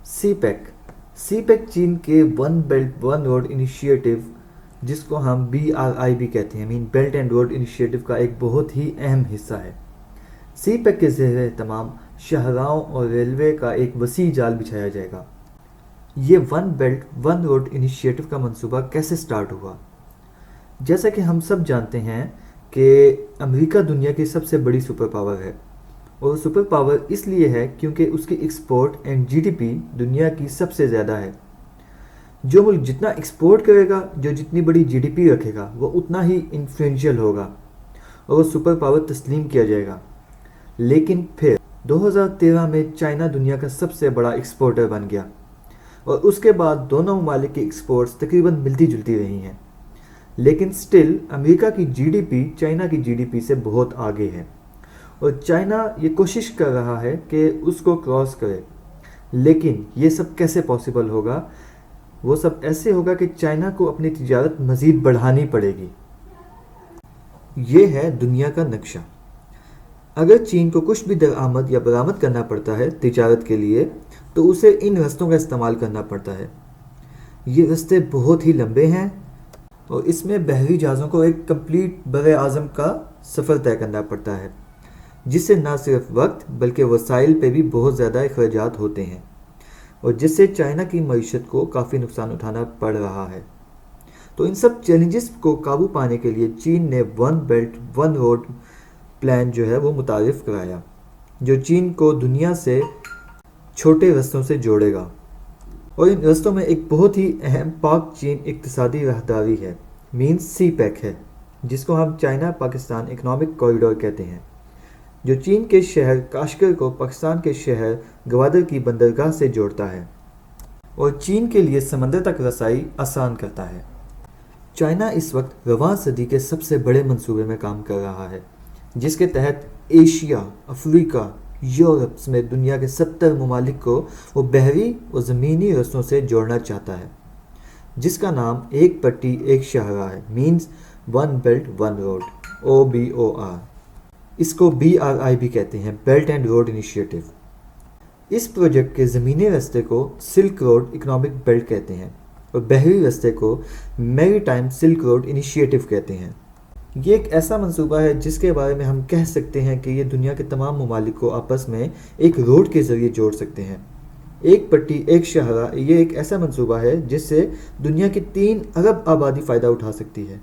सी pack चीन के one belt one road initiative, जिसको हम BRI भी कहते हैं, mean belt and road initiative का एक बहुत ही अहम हिस्सा है। सी पैक के ज़रिए तमाम शाहराहों और रेलवे का एक वसी जाल बिछाया जाएगा। ये one belt one road initiative का मंसूबा कैसे स्टार्ट हुआ? जैसा कि हम सब जानते हैं कि अमेरिका दुनिया की सबसे बड़ी सुपर पावर है, और सुपर पावर इसलिए है क्योंकि उसकी एक्सपोर्ट एंड GDP दुनिया की सबसे ज़्यादा है। जो मुल्क जितना एक्सपोर्ट करेगा, जो जितनी बड़ी GDP रखेगा, वो उतना ही इन्फ्लुएंशियल होगा और वो सुपर पावर तस्लीम किया जाएगा। लेकिन फिर 2013 में चाइना दुनिया का सबसे बड़ा एक्सपोर्टर बन गया, और उसके बाद दोनों ममालिक की एक्सपोर्ट्स तकरीबन मिलती जुलती रही हैं। लेकिन स्टिल अमेरिका की GDP चाइना की GDP से बहुत आगे है, और चाइना ये कोशिश कर रहा है कि उसको क्रॉस करे। लेकिन ये सब कैसे पॉसिबल होगा? वो सब ऐसे होगा कि चाइना को अपनी तिजारत मज़ीद बढ़ानी पड़ेगी। ये है दुनिया का नक्शा। अगर चीन को कुछ भी दरामद या बरामद करना पड़ता है तिजारत के लिए, तो उसे इन रास्तों का इस्तेमाल करना पड़ता है। ये रास्ते बहुत ही लंबे हैं, और इसमें बहरी जहाज़ों को एक कंप्लीट बर आज़म का सफ़र तय करना पड़ता है, जिससे ना सिर्फ वक्त बल्कि वसाइल पे भी बहुत ज़्यादा अखराजात होते हैं, और जिससे चाइना की मईशत को काफ़ी नुकसान उठाना पड़ रहा है। तो इन सब चैलेंजेस को काबू पाने के लिए चीन ने one belt one road plan जो है वो मुतारिफ कराया, जो चीन को दुनिया से छोटे रास्तों से जोड़ेगा। और इन रास्तों में एक बहुत ही अहम पाक चीन इक्तिसादी राहदारी है, मीन्स सी पैक है, जिसको हम चाइना पाकिस्तान इकनॉमिक कॉरिडोर कहते हैं, जो चीन के शहर काश्गर को पाकिस्तान के शहर गवादर की बंदरगाह से जोड़ता है और चीन के लिए समंदर तक रसाई आसान करता है। चाइना इस वक्त रवां सदी के सबसे बड़े मंसूबे में काम कर रहा है, जिसके तहत एशिया, अफ्रीका, यूरोप समेत दुनिया के 70 ममालिक को वो बहरी और ज़मीनी रास्तों से जोड़ना चाहता है, जिसका नाम एक पट्टी एक शाहराह है, means one belt one road, OBOR। इसको BRI भी कहते हैं, बेल्ट एंड रोड इनिशिएटिव। इस प्रोजेक्ट के ज़मीनी रास्ते को सिल्क रोड इकोनॉमिक बेल्ट कहते हैं, और बहरी रास्ते को मैरीटाइम सिल्क रोड इनिशिएटिव कहते हैं। ये एक ऐसा मंसूबा है जिसके बारे में हम कह सकते हैं कि ये दुनिया के तमाम ममालिक को आपस में एक रोड के ज़रिए जोड़ सकते हैं। एक पट्टी एक शाहराह, ये एक ऐसा मंसूबा है जिससे दुनिया की 3 अरब आबादी फ़ायदा उठा सकती है।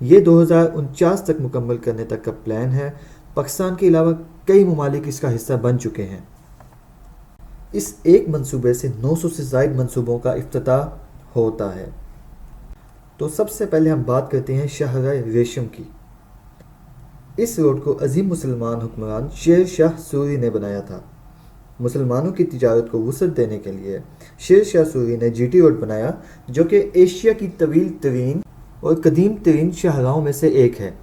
ये 2049 तक मुकम्मल करने तक का प्लान है। पाकिस्तान के अलावा कई ममालिक इसका हिस्सा बन चुके हैं। इस एक मंसूबे से 900 से ज़ायद मंसूबों का इफ्तिताह होता है। तो सबसे पहले हम बात करते हैं शाहराह रेशम की। इस रोड को अजीम मुसलमान हुक्मरान शेर शाह सूरी ने बनाया था। मुसलमानों की तिजारत को वुसअत देने के लिए शेर शाह सूरी ने GT रोड बनाया, जो कि एशिया की तवील तरीन और कदीम तरीन शाहराहों में से एक है।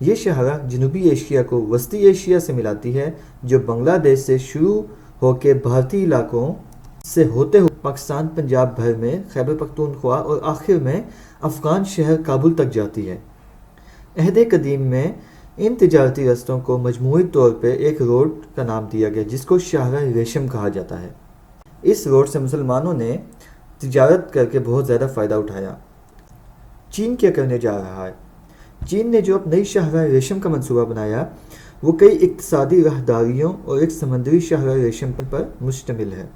ये शाहराह जनूबी एशिया को वस्ती एशिया से मिलाती है, जो बांग्लादेश से शुरू होकर भारतीय इलाकों से होते हुए पाकिस्तान, पंजाब भर में, खैबर पख्तूनख्वा और आखिर में अफ़गान शहर काबुल तक जाती है। अहद कदीम में इन तिजारती रास्तों को मजमूई तौर पे एक रोड का नाम दिया गया, जिसको शाहराह रेशम कहा जाता है। इस रोड से मुसलमानों ने तिजारत करके बहुत ज़्यादा फ़ायदा उठाया। चीन क्या करने जा रहा है? चीन ने जो अब नई शाहराह रेशम का मंसूबा बनाया, वो कई इक्तिसादी राहदारियों और एक समंदरी शाहराह रेशम पर मुश्तमिल है,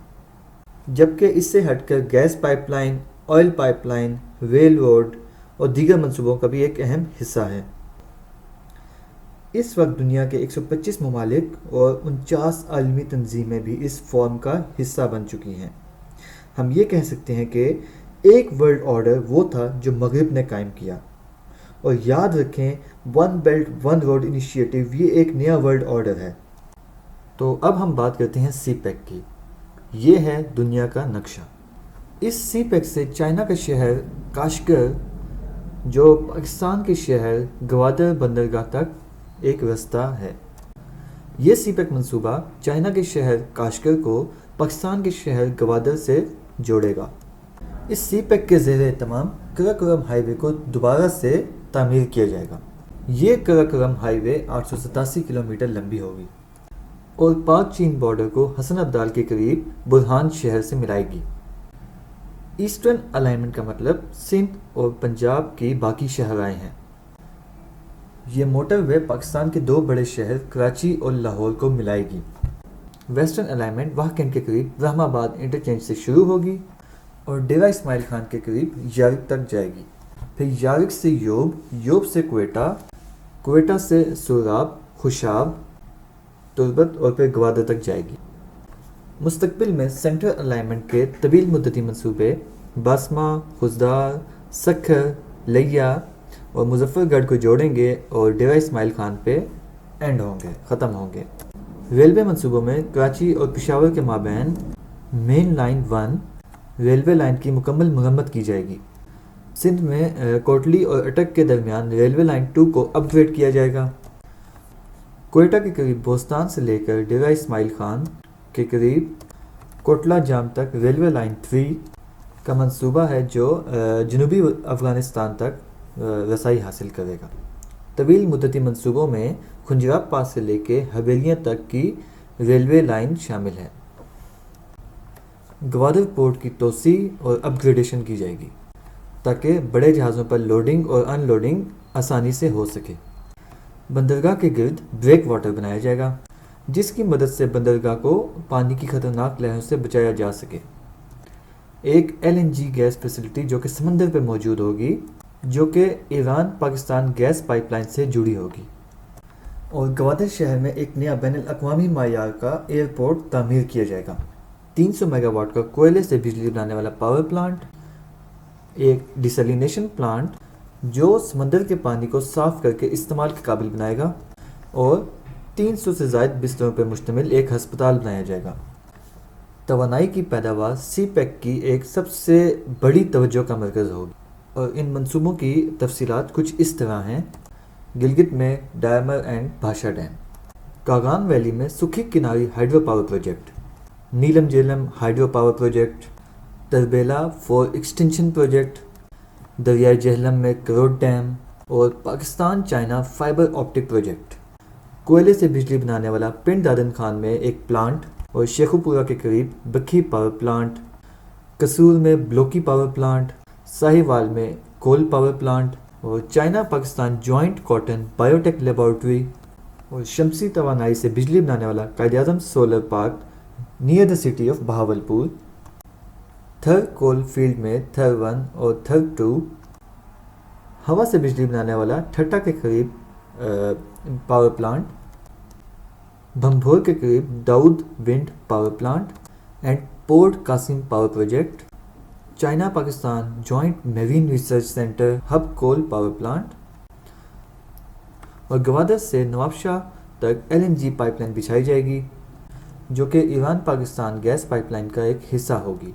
जबकि इससे हटकर gas pipeline, oil pipeline, rail road और दीगर मंसूबों का भी एक अहम हिस्सा है। इस वक्त दुनिया के 125 ममालिक और 49 आलमी तंजीमें भी इस फॉर्म का हिस्सा बन चुकी हैं। हम ये कह सकते हैं कि एक वर्ल्ड ऑर्डर वो था जो मगरिब ने कायम किया। और याद रखें, one belt one road initiative ये एक नया वर्ल्ड ऑर्डर है। तो अब हम बात करते हैं सी पैक की। ये है दुनिया का नक्शा। इस सी पैक से चाइना का शहर काश्गर, जो पाकिस्तान के शहर गवादर बंदरगाह तक एक रास्ता है। ये सी पैक मंसूबा चाइना के शहर काश्गर को पाकिस्तान के शहर गवादर से जोड़ेगा। इस सी पैक के ज़ेरे तमाम कराकोरम हाईवे को दोबारा से तामीर किया जाएगा। ये कराकोरम हाईवे 887 किलोमीटर लंबी होगी। اور پاک چین بارڈر کو حسن ابدال کے قریب برہان شہر سے ملائے گی۔ ایسٹرن الائنمنٹ کا مطلب سندھ اور پنجاب کی باقی شہرائیں ہیں۔ یہ موٹر وے پاکستان کے دو بڑے شہر کراچی اور لاہور کو ملائے گی۔ ویسٹرن الائنمنٹ واہ کینٹ کے قریب رحم آباد انٹرچینج سے شروع ہوگی اور ڈیرہ اسماعیل خان کے قریب یارک تک جائے گی، پھر یارک سے یوب، یوب سے کوئٹہ، کوئٹہ سے سوراب، خوشاب، تربت اور پھر گوادر تک جائے گی۔ مستقبل میں سینٹرل الائنمنٹ کے طویل مدتی منصوبے باسما، خزدار، سکھر، لیا اور مظفر گڑھ کو جوڑیں گے اور ڈیرہ اسماعیل خان پہ ختم ہوں گے۔ ریلوے منصوبوں میں کراچی اور پشاور کے مابین مین لائن 1 ریلوے لائن کی مکمل مرمت کی جائے گی۔ سندھ میں کوٹلی اور اٹک کے درمیان ریلوے لائن 2 کو اپ گریڈ کیا جائے گا۔ کوئٹہ کے قریب بوستان سے لے کر ڈیرہ اسماعیل خان کے قریب کوٹلہ جام تک ریلوے لائن 3 کا منصوبہ ہے جو جنوبی افغانستان تک رسائی حاصل کرے گا۔ طویل مدتی منصوبوں میں کھنجراب پاس سے لے کے حویلیاں تک کی ریلوے لائن شامل ہے۔ گوادر پورٹ کی توسیع اور اپ گریڈیشن کی جائے گی تاکہ بڑے جہازوں پر لوڈنگ اور ان لوڈنگ آسانی سے ہو سکے۔ بندرگاہ کے گرد بریک واٹر بنایا جائے گا جس کی مدد سے بندرگاہ کو پانی کی خطرناک لہروں سے بچایا جا سکے۔ ایک LNG گیس فیسلٹی جو کہ سمندر پہ موجود ہوگی، جو کہ Iran Pakistan gas pipeline سے جڑی ہوگی۔ اور گوادر شہر میں ایک نیا بین الاقوامی معیار کا ایئرپورٹ تعمیر کیا جائے گا۔ 300 میگا واٹ کا کوئلے سے بجلی بنانے والا پاور پلانٹ، ایک ڈیسلینیشن پلانٹ جو سمندر کے پانی کو صاف کر کے استعمال کے قابل بنائے گا، اور 300 سے زائد بستروں پر مشتمل ایک ہسپتال بنایا جائے گا۔ توانائی کی پیداوار سی پیک کی ایک سب سے بڑی توجہ کا مرکز ہوگی، اور ان منصوبوں کی تفصیلات کچھ اس طرح ہیں۔ گلگت میں Diamer and Bhasha dam, Kaghan valley میں Sukhi Kinari hydro power project, Neelum Jhelum hydro power project, Tarbela 4 extension project, دریائے جہلم میں کروڈ ڈیم، اور Pakistan China fibre optic project. کوئلے سے بجلی بنانے والا پنڈ دادن خان میں ایک پلانٹ، اور شیخو پورہ کے قریب بکھی پاور پلانٹ، قصور میں بلوکی پاور پلانٹ، ساہیوال میں کول پاور پلانٹ، اور China Pakistan joint cotton biotech laboratory, اور شمسی توانائی سے بجلی بنانے والا Quaid Azam solar park near the city of Bahawalpur. Thar coal field میں تھر 1 اور تھر 2 ہوا سے بجلی بنانے والا ٹھٹا کے قریب پاور پلانٹ، بھمبھور کے قریب Dawood wind power plant and port Qasim power project, China Pakistan joint marine research centre Hub coal power plant, اور گوادر سے نواب شاہ تک LNG پائپ لائن بچھائی جائے گی جو کہ Iran Pakistan gas pipeline کا ایک حصہ ہوگی۔